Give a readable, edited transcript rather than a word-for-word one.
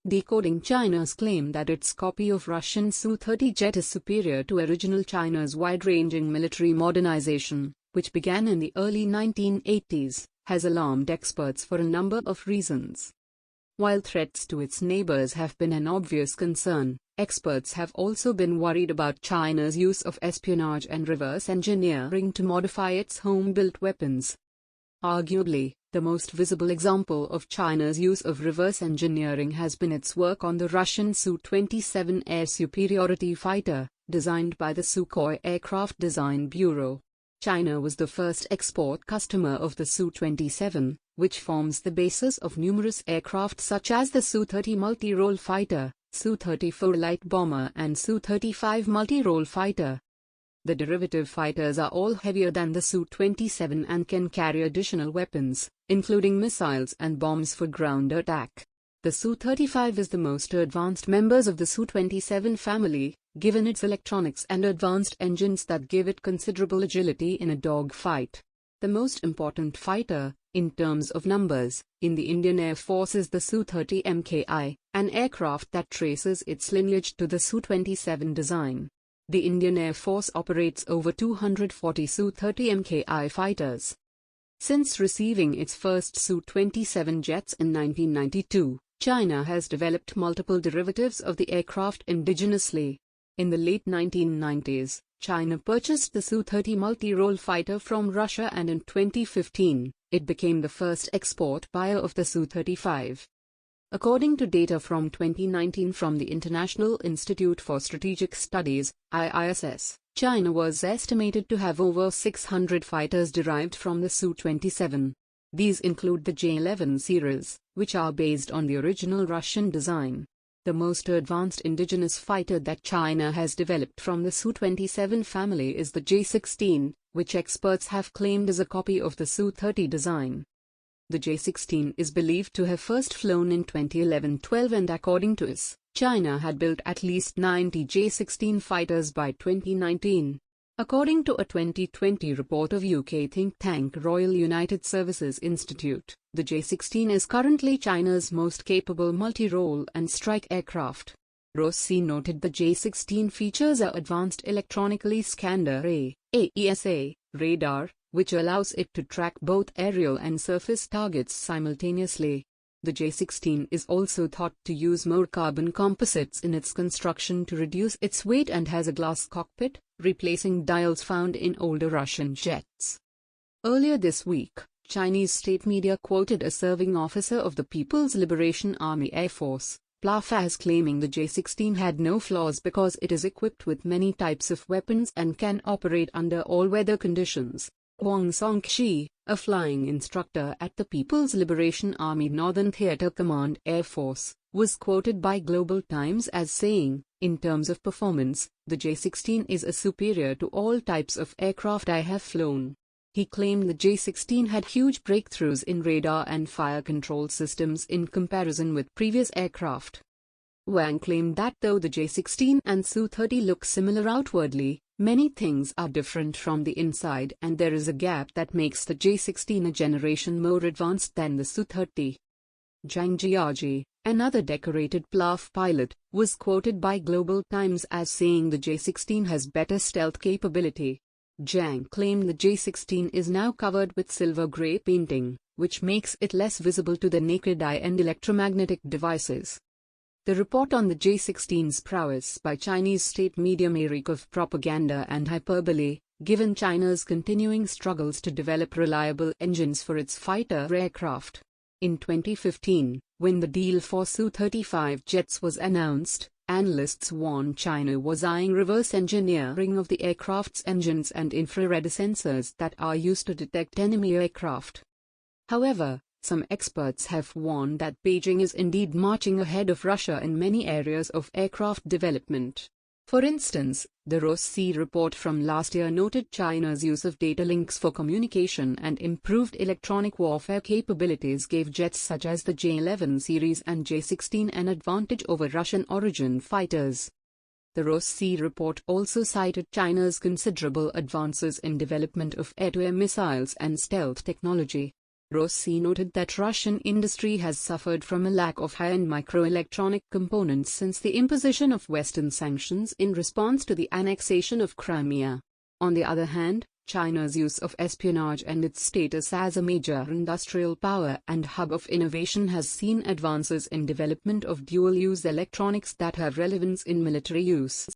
Decoding China's claim that its copy of Russian Su-30 jet is superior to original China's wide-ranging military modernization, which began in the early 1980s, has alarmed experts for a number of reasons. While threats to its neighbors have been an obvious concern, experts have also been worried about China's use of espionage and reverse engineering to modify its home-built weapons. Arguably, the most visible example of China's use of reverse engineering has been its work on the Russian Su-27 air superiority fighter, designed by the Sukhoi Aircraft Design Bureau. China was the first export customer of the Su-27, which forms the basis of numerous aircraft such as the Su-30 multi-role fighter, Su-34 light bomber and Su-35 multi-role fighter. The derivative fighters are all heavier than the Su-27 and can carry additional weapons, including missiles and bombs for ground attack. The Su-35 is the most advanced members of the Su-27 family, given its electronics and advanced engines that give it considerable agility in a dogfight. The most important fighter, in terms of numbers, in the Indian Air Force is the Su-30 Mki, an aircraft that traces its lineage to the Su-27 design. The Indian Air Force operates over 240 Su-30 Mki fighters. Since receiving its first Su-27 jets in 1992, China has developed multiple derivatives of the aircraft indigenously. In the late 1990s, China purchased the Su-30 multi-role fighter from Russia, and in 2015, it became the first export buyer of the Su-35. According to data from 2019 from the International Institute for Strategic Studies, IISS, China was estimated to have over 600 fighters derived from the Su-27. These include the J-11 series, which are based on the original Russian design. The most advanced indigenous fighter that China has developed from the Su-27 family is the J-16, which experts have claimed is a copy of the Su-30 design. The J-16 is believed to have first flown in 2011-12, and according to IS, China had built at least 90 J-16 fighters by 2019. According to a 2020 report of UK think tank Royal United Services Institute, the J-16 is currently China's most capable multi-role and strike aircraft. Rossi noted the J-16 features an advanced electronically scanned array, AESA, radar, which allows it to track both aerial and surface targets simultaneously. The J-16 is also thought to use more carbon composites in its construction to reduce its weight and has a glass cockpit, replacing dials found in older Russian jets. Earlier this week, Chinese state media quoted a serving officer of the People's Liberation Army Air Force, PLAF, as claiming the J-16 had no flaws because it is equipped with many types of weapons and can operate under all weather conditions. Huang Songqi, a flying instructor at the People's Liberation Army Northern Theater Command Air Force, was quoted by Global Times as saying, "In terms of performance, the J-16 is superior to all types of aircraft I have flown." He claimed the J-16 had huge breakthroughs in radar and fire control systems in comparison with previous aircraft. Wang claimed that though the J-16 and Su-30 look similar outwardly, many things are different from the inside, and there is a gap that makes the J-16 a generation more advanced than the Su-30. Zhang Jiaji, another decorated PLAF pilot, was quoted by Global Times as saying the J-16 has better stealth capability. Zhang claimed the J-16 is now covered with silver-grey painting, which makes it less visible to the naked eye and electromagnetic devices. The report on the J-16's prowess by Chinese state media may reek of propaganda and hyperbole, given China's continuing struggles to develop reliable engines for its fighter aircraft. In 2015, when the deal for Su-35 jets was announced, analysts warned China was eyeing reverse engineering of the aircraft's engines and infrared sensors that are used to detect enemy aircraft. However, some experts have warned that Beijing is indeed marching ahead of Russia in many areas of aircraft development. For instance, the Rossi report from last year noted China's use of data links for communication and improved electronic warfare capabilities gave jets such as the J-11 series and J-16 an advantage over Russian-origin fighters. The Rossi report also cited China's considerable advances in development of air-to-air missiles and stealth technology. Rossi noted that Russian industry has suffered from a lack of high-end microelectronic components since the imposition of Western sanctions in response to the annexation of Crimea. On the other hand, China's use of espionage and its status as a major industrial power and hub of innovation has seen advances in development of dual-use electronics that have relevance in military use.